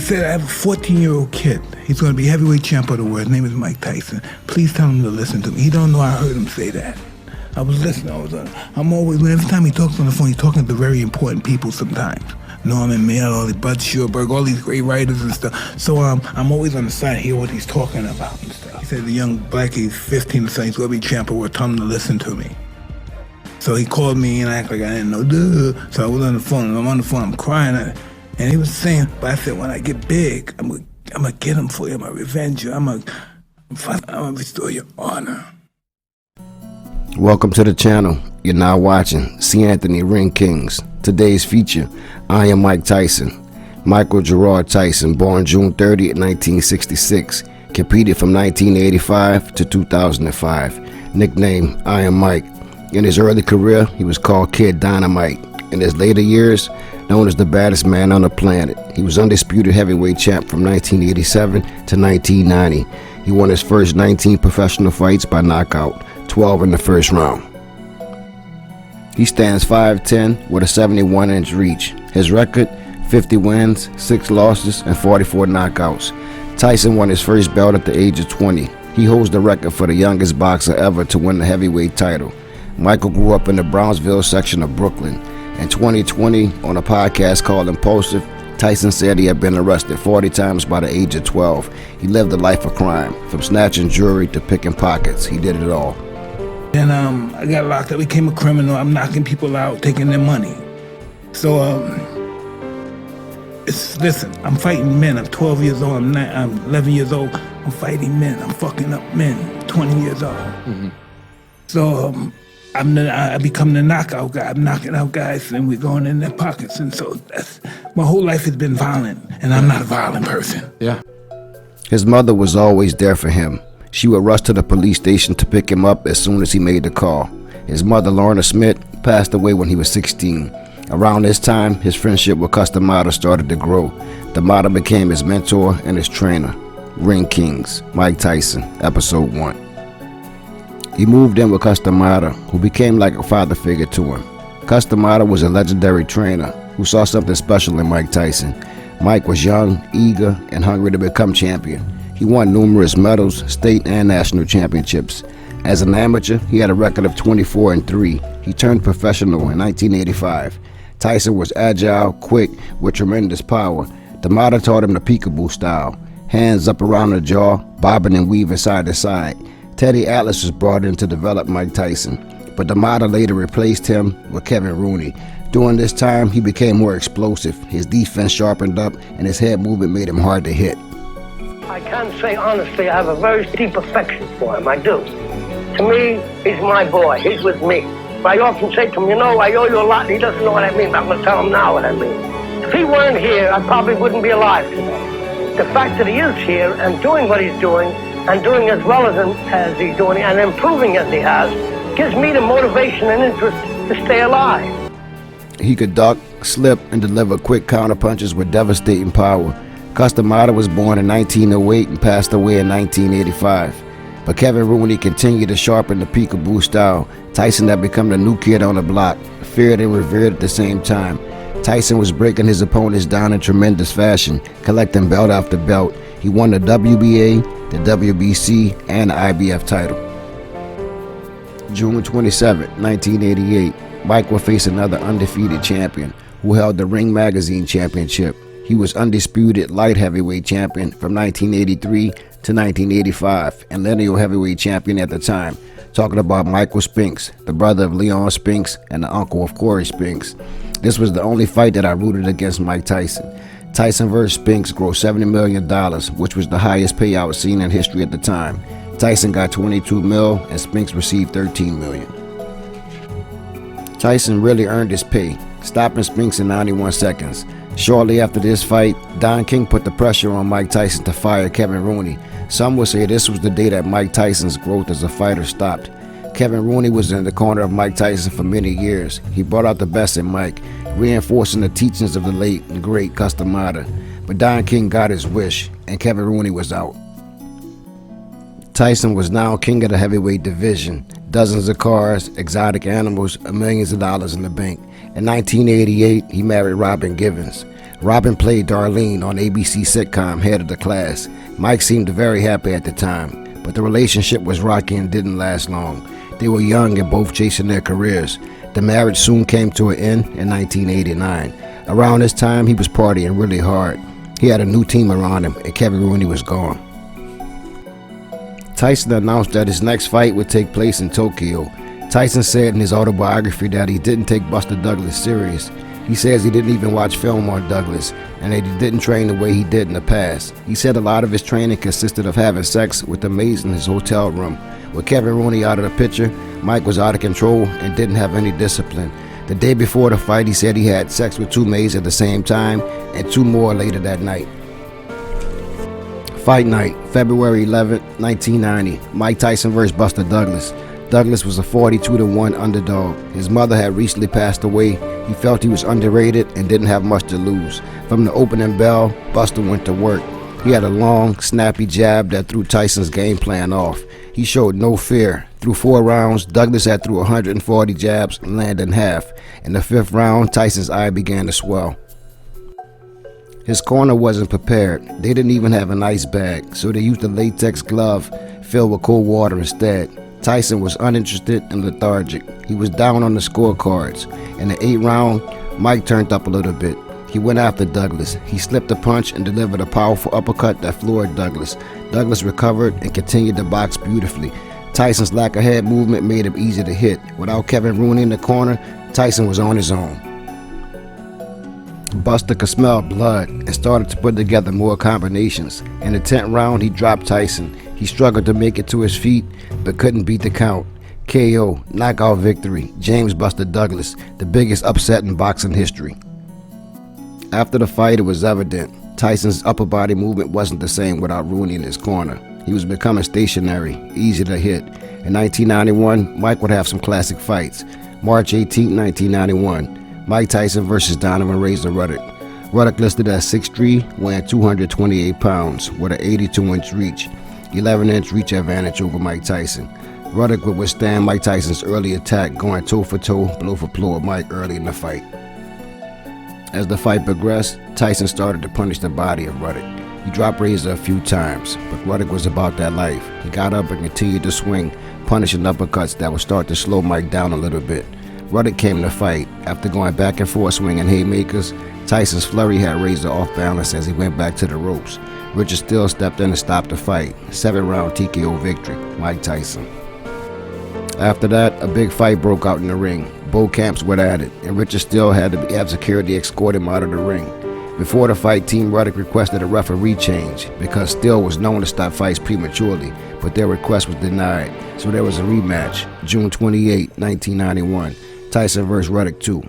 said, I have a 14-year-old kid. He's going to be heavyweight champ of the world. His name is Mike Tyson. Please tell him to listen to me. He don't know I heard him say that. I was listening. I'm always, every time he talks on the phone, he's talking to very important people sometimes. Norman Mailer, Bud Schurberg, all these great writers and stuff. So I'm always on the side, hear what he's talking about and stuff. He said the young black, he's 15 or something, he's going to be champ of the world. Tell him to listen to me. So he called me and I act like I didn't know. Duh. So I was on the phone and I'm on the phone, I'm crying. And he was saying, but I said, when I get big, I'm gonna get him for you. I'm gonna revenge you. I'm gonna restore your honor. Welcome to the channel. You're now watching C. Anthony Ring Kings. Today's feature, I Am Mike Tyson. Michael Gerard Tyson, born June 30th, 1966, competed from 1985 to 2005. Nickname, I Am Mike. In his early career, he was called Kid Dynamite. In his later years, known as the baddest man on the planet. He was undisputed heavyweight champ from 1987 to 1990. He won his first 19 professional fights by knockout, 12 in the first round. He stands 5'10" with a 71-inch reach. His record, 50 wins, 6 losses, and 44 knockouts. Tyson won his first belt at the age of 20. He holds the record for the youngest boxer ever to win the heavyweight title. Michael grew up in the Brownsville section of Brooklyn. In 2020, on a podcast called Impulsive, Tyson said he had been arrested 40 times by the age of 12. He lived a life of crime, from snatching jewelry to picking pockets. He did it all. Then I got locked up, became a criminal. I'm knocking people out, taking their money. So, listen, I'm fighting men. I'm 12 years old, I'm 11 years old. I'm fighting men, I'm fucking up men, 20 years old. Mm-hmm. So, I become the knockout guy. I'm knocking out guys and we're going in their pockets. And so my whole life has been violent and I'm not a violent person. Yeah. His mother was always there for him. She would rush to the police station to pick him up as soon as he made the call. His mother, Lorna Smith, passed away when he was 16. Around this time, his friendship with Cus D'Amato started to grow. D'Amato became his mentor and his trainer. Ring Kings, Mike Tyson, Episode 1. He moved in with Cus D'Amato, who became like a father figure to him. Cus D'Amato was a legendary trainer who saw something special in Mike Tyson. Mike was young, eager, and hungry to become champion. He won numerous medals, state and national championships. As an amateur, he had a record of 24-3. He turned professional in 1985. Tyson was agile, quick, with tremendous power. D'Amato taught him the peekaboo style, hands up around the jaw, bobbing and weaving side to side. Teddy Atlas was brought in to develop Mike Tyson, but D'Amato later replaced him with Kevin Rooney. During this time, he became more explosive, his defense sharpened up, and his head movement made him hard to hit. I can't say honestly I have a very deep affection for him, I do. To me, he's my boy, he's with me. I often say to him, you know, I owe you a lot, and he doesn't know what I mean, but I'm going to tell him now what I mean. If he weren't here, I probably wouldn't be alive today. The fact that he is here and doing what he's doing, and doing as well as he's doing and improving as he has, gives me the motivation and interest to stay alive. He could duck, slip, and deliver quick counterpunches with devastating power. Cus D'Amato was born in 1908 and passed away in 1985. But Kevin Rooney continued to sharpen the peekaboo style. Tyson had become the new kid on the block, feared and revered at the same time. Tyson was breaking his opponents down in tremendous fashion, collecting belt after belt. He won the WBA, the WBC, and the IBF title. June 27, 1988, Mike will face another undefeated champion who held the Ring Magazine Championship. He was undisputed light heavyweight champion from 1983 to 1985 and lineal heavyweight champion at the time. Talking about Michael Spinks, the brother of Leon Spinks and the uncle of Corey Spinks. This was the only fight that I rooted against Mike Tyson. Tyson vs. Spinks grossed $70 million, which was the highest payout seen in history at the time. Tyson got $22 million and Spinks received $13 million. Tyson really earned his pay, stopping Spinks in 91 seconds. Shortly after this fight, Don King put the pressure on Mike Tyson to fire Kevin Rooney. Some would say this was the day that Mike Tyson's growth as a fighter stopped. Kevin Rooney was in the corner of Mike Tyson for many years. He brought out the best in Mike, reinforcing the teachings of the late and great Cus D'Amato. But Don King got his wish, and Kevin Rooney was out. Tyson was now king of the heavyweight division, dozens of cars, exotic animals, and millions of dollars in the bank. In 1988, he married Robin Givens. Robin played Darlene on ABC sitcom Head of the Class. Mike seemed very happy at the time, but the relationship was rocky and didn't last long. They were young and both chasing their careers. The marriage soon came to an end in 1989. Around this time, he was partying really hard. He had a new team around him, and Kevin Rooney was gone. Tyson announced that his next fight would take place in Tokyo. Tyson said in his autobiography that he didn't take Buster Douglas serious. He says he didn't even watch film on Douglas, and that he didn't train the way he did in the past. He said a lot of his training consisted of having sex with the maids in his hotel room. With Kevin Rooney out of the picture, Mike was out of control and didn't have any discipline. The day before the fight, he said he had sex with 2 maids at the same time and 2 more later that night. Fight night, February 11, 1990, Mike Tyson vs. Buster Douglas. Douglas was a 42-1 underdog. His mother had recently passed away. He felt he was underrated and didn't have much to lose. From the opening bell, Buster went to work. He had a long, snappy jab that threw Tyson's game plan off. He showed no fear. Through 4 rounds, Douglas had threw 140 jabs and landed in half. In the 5th round, Tyson's eye began to swell. His corner wasn't prepared. They didn't even have an ice bag, so they used a latex glove filled with cold water instead. Tyson was uninterested and lethargic. He was down on the scorecards. In the 8th round, Mike turned up a little bit. He went after Douglas. He slipped a punch and delivered a powerful uppercut that floored Douglas. Douglas recovered and continued to box beautifully. Tyson's lack of head movement made him easy to hit. Without Kevin Rooney in the corner, Tyson was on his own. Buster could smell blood and started to put together more combinations. In the 10th round, he dropped Tyson. He struggled to make it to his feet, but couldn't beat the count. KO, knockout victory, James Buster Douglas, the biggest upset in boxing history. After the fight, it was evident Tyson's upper body movement wasn't the same without Rooney in his corner. He was becoming stationary, easy to hit. In 1991, Mike would have some classic fights. March 18, 1991, Mike Tyson versus Donovan Razor Ruddock. Ruddock listed at 6'3", weighing 228 pounds, with an 82-inch reach, 11-inch reach advantage over Mike Tyson. Ruddock would withstand Mike Tyson's early attack, going toe-for-toe, blow-for-blow with Mike early in the fight. As the fight progressed, Tyson started to punish the body of Ruddock. He dropped Razor a few times, but Ruddock was about that life. He got up and continued to swing, punishing uppercuts that would start to slow Mike down a little bit. Ruddock came to fight. After going back and forth swinging haymakers, Tyson's flurry had Razor off balance as he went back to the ropes. Richard Steele stepped in and stopped the fight. 7-round TKO victory, Mike Tyson. After that, a big fight broke out in the ring. Both camps were at it, and Richard Steele had to have security escort him out of the ring. Before the fight, Team Ruddock requested a referee change because Steele was known to stop fights prematurely, but their request was denied, so there was a rematch, June 28, 1991, Tyson vs. Ruddock 2.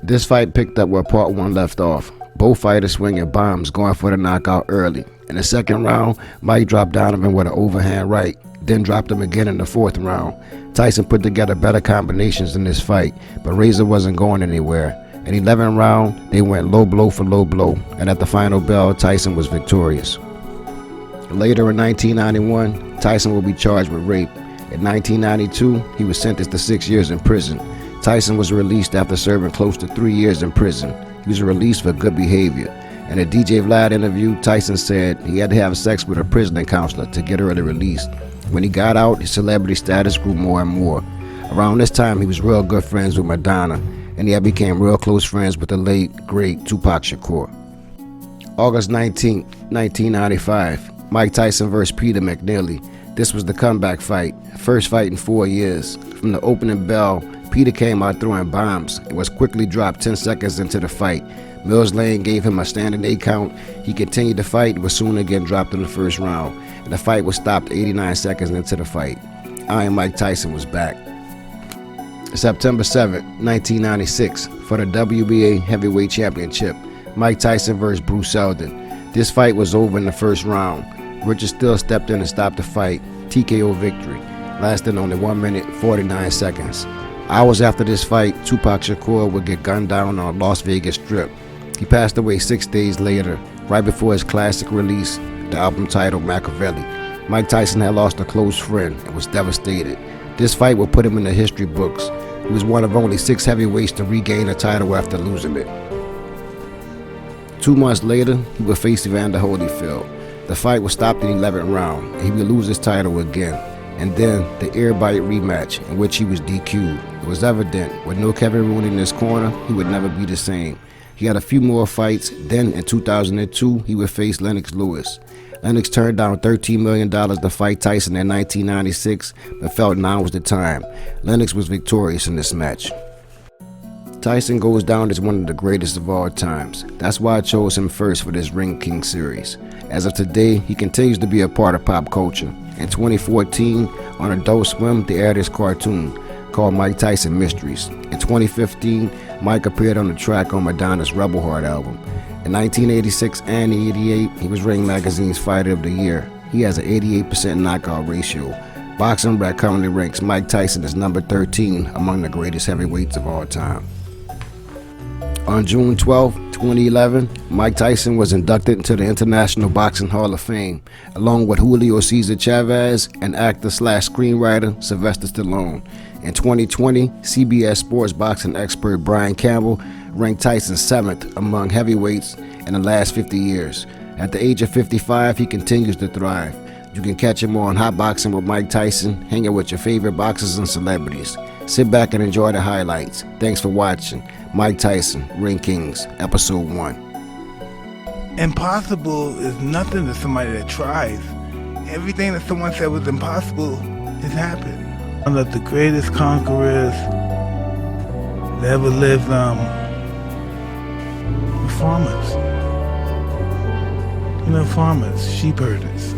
This fight picked up where Part 1 left off. Both fighters swinging bombs, going for the knockout early. In the 2nd round, Mike dropped Donovan with an overhand right, then dropped him again in the 4th round. Tyson put together better combinations in this fight, but Razor wasn't going anywhere. In the 11th round, they went low blow for low blow, and at the final bell, Tyson was victorious. Later in 1991, Tyson will be charged with rape. In 1992, he was sentenced to 6 years in prison. Tyson was released after serving close to 3 years in prison. He was released for good behavior. In a DJ Vlad interview, Tyson said he had to have sex with a prison counselor to get early release. When he got out, his celebrity status grew more and more. Around this time, he was real good friends with Madonna, and he had became real close friends with the late, great Tupac Shakur. August 19, 1995, Mike Tyson vs. Peter McNeely. This was the comeback fight, first fight in 4 years. From the opening bell, Peter came out throwing bombs and was quickly dropped 10 seconds into the fight. Mills Lane gave him a standing 8 count. He continued to fight and was soon again dropped in the 1st round, and the fight was stopped 89 seconds into the fight. Iron Mike Tyson was back. September 7, 1996, for the WBA Heavyweight Championship, Mike Tyson vs. Bruce Seldon. This fight was over in the 1st round. Richard Steele stepped in and stopped the fight. TKO victory, lasting only 1 minute 49 seconds. Hours after this fight, Tupac Shakur would get gunned down on Las Vegas Strip. He passed away 6 days later, right before his classic release, the album titled Machiavelli. Mike Tyson had lost a close friend and was devastated. This fight would put him in the history books. He was one of only 6 heavyweights to regain a title after losing it. 2 months later, he would face Evander Holyfield. The fight was stopped in the 11th round, and he would lose his title again. And then the Airbite rematch, in which he was DQ'd. It was evident, with no Kevin Rooney in his corner, he would never be the same. He had a few more fights. Then in 2002, he would face Lennox Lewis. Lennox turned down $13 million to fight Tyson in 1996, but felt now was the time. Lennox was victorious in this match. Tyson goes down as one of the greatest of all times. That's why I chose him first for this Ring King series. As of today, he continues to be a part of pop culture. In 2014, on Adult Swim, they aired this cartoon called Mike Tyson Mysteries. In 2015, Mike appeared on the track on Madonna's Rebel Heart album. In 1986 and 88, he was Ring Magazine's Fighter of the Year. He has an 88% knockout ratio. Boxing Rec currently ranks Mike Tyson as number 13 among the greatest heavyweights of all time. On June 12, 2011, Mike Tyson was inducted into the International Boxing Hall of Fame, along with Julio Cesar Chavez and actor/screenwriter Sylvester Stallone. In 2020, CBS Sports boxing expert Brian Campbell ranked Tyson 7th among heavyweights in the last 50 years. At the age of 55, he continues to thrive. You can catch him on Hot Boxing with Mike Tyson, hanging with your favorite boxers and celebrities. Sit back and enjoy the highlights. Thanks for watching. Mike Tyson, Ring Kings, Episode 1. Impossible is nothing to somebody that tries. Everything that someone said was impossible has happened. One of the greatest conquerors that ever lived were farmers. Farmers, sheep herders.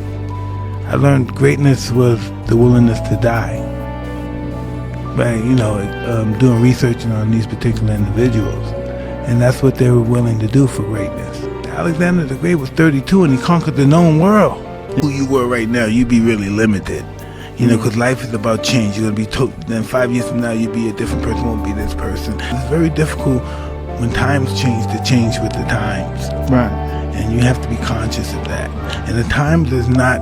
I learned greatness was the willingness to die. By doing research on these particular individuals, and that's what they were willing to do for greatness. Alexander the Great was 32 and he conquered the known world. Who you were right now, you'd be really limited, because life is about change. You're gonna be then 5 years from now, you'd be a different person, won't be this person. It's very difficult when times change to change with the times, Right. and you have to be conscious of that. And the times is not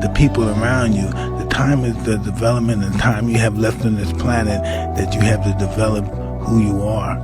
the people around you. The time is the development and time you have left on this planet that you have to develop who you are.